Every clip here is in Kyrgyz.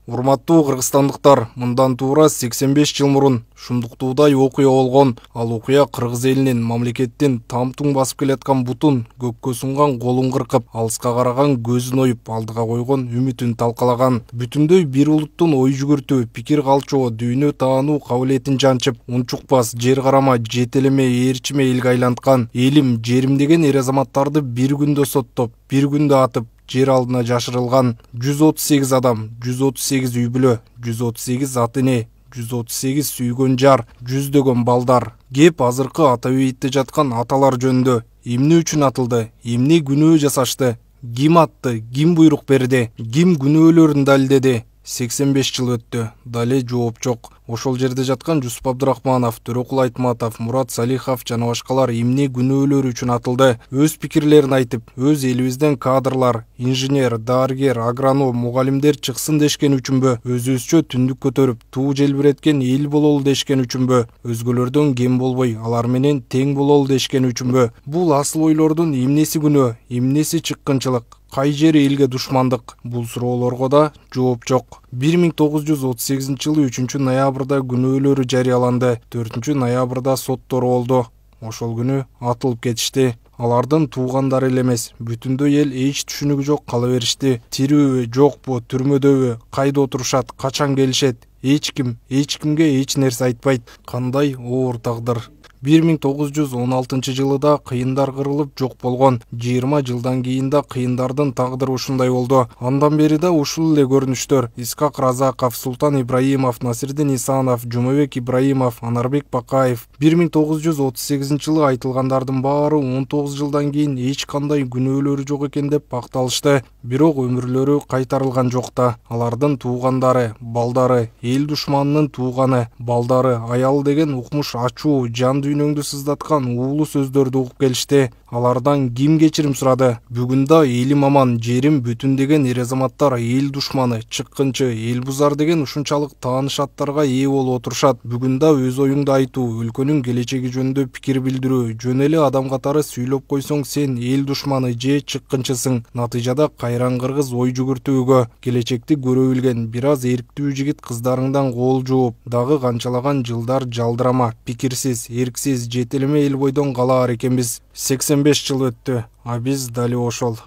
Урматтуу кыргызстандыктар, мындан туура 85 жыл мурун шундуктуудай окуя болгон. Ал окуя кыргыз элинин мамлекеттин тамтуң басып келаткан бутун, көккө сунган колун кыркып, алыска караган көзүн оюп, алдыга койгон үмүтүн талкалаган. Бүтүндөй бир улуттун ой жүгүртүү, пикир калчоо, дүйнө таануу кабилетин жанчып, унчукпас, жер карама, жетелеме, ээрчиме элге айланткан. Элим, жерим деген эр азаматтарды бир күндө соттоп, бир күндө атып, жер алдына жашырылган. 138 адам, 138 үй бүлө, 138 ата эне, 138 сүйгөн жар, жүздөгөн балдар. Кеп азыркы ата бейитте жаткан аталар жөнүндө. Эмне үчүн атылды, эмне күнөө жасашты, ким атты, ким буйрук берди, ким күнөөлөрүн далилдеди. 85 жыл өттү, дале жооп жок. Ошол жерде жаткан Жусуп Абдырахманов, Төрөкул Айтматов, Мурат Салихов жана башкалар эмне күнөөлөрү үчүн атылды? Өз пикирлерин айтып, өз элибизден кадрлар, инженер, дарыгер, агроном, мугалимдер чыксын дешкен үчүнбү? Өзүбүзчө түндүк көтөрүп, туу желбиреткен эл бололу дешкен үчүнбү? Өзгөлөрдөн кем болбой, алар менен тең бололу дешкен үчүнбү? Бул асыл ойлордун эмнеси күнөө, эмнеси чыккынчылык? Кай жери элге душмандык? Бул суроолорго да жооп жок. 1938 жылы 3 ноябрда күнөөлөрү жарыяланды. 4 ноябрда соттору болду. Ошол күнү атылып кетишти. Алардын туугандары эле эмес, бүтүндөй эл эч түшүнүгү жок кала беришти. Тирүүбү, жокпу, түрмөдөбү, кайда отурушат, качан келишет? Эч кимге эч нерсе айтпайт. Кандай оор тагдыр. 1916 жылы да кыйындар кырылып жок болгон. 20 жылдан кийин да кыйындардын тагдыры ушундай болду. Андан бери да ушул эле көрүнүштөр. Искак Разаков, Султан Ибраимов, Насирдин Исанов, Жумабек Ибраимов, Анарбек Бакаев. 1938 жылы айтылгандардын баары 19 жылдан кийин эч кандай күнөөлөрү жок экен деп акталышты. Бирок өмүрлөрү кайтарылган жок да. Алардын туугандары, балдары, эл душманынын тууганы, балдары, аял деген укмуш ачуу, жан дүйнөңдү сыздаткан уулуу сөздөрдү угуп келишти. Алардан ким кечирим сурады? Бүгүн да элим аман, жерим бүтүн деген эр азаматтар эл душманы, чыккынчы, эл бузар деген ушунчалык тааныш аттарга ээ болуп отурушат. Бүгүн да өз оюңду айтуу, өлкөнүн келечеги жөнүндө пикир билдирүү, жөн эле адам катары сүйлөп койсоң сен эл душманы же чыккынчысың. Натыйжада кайран кыргыз ой жүгүртүүгө, келечекти көрө билген бир аз эрктүү жигит кыздарыңдан кол жууп, дагы канчалаган жылдар жалдырама, пикирсиз, эрксиз, жетелеме эл бойдон калаар экенбиз. 85 жыл өттү, а биз дали ошол.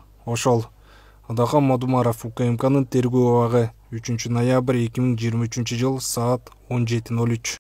Адахан Мадумаров, УКМКнын тергөө абагы, 3 ноябрь 2023 жыл, саат 17:03.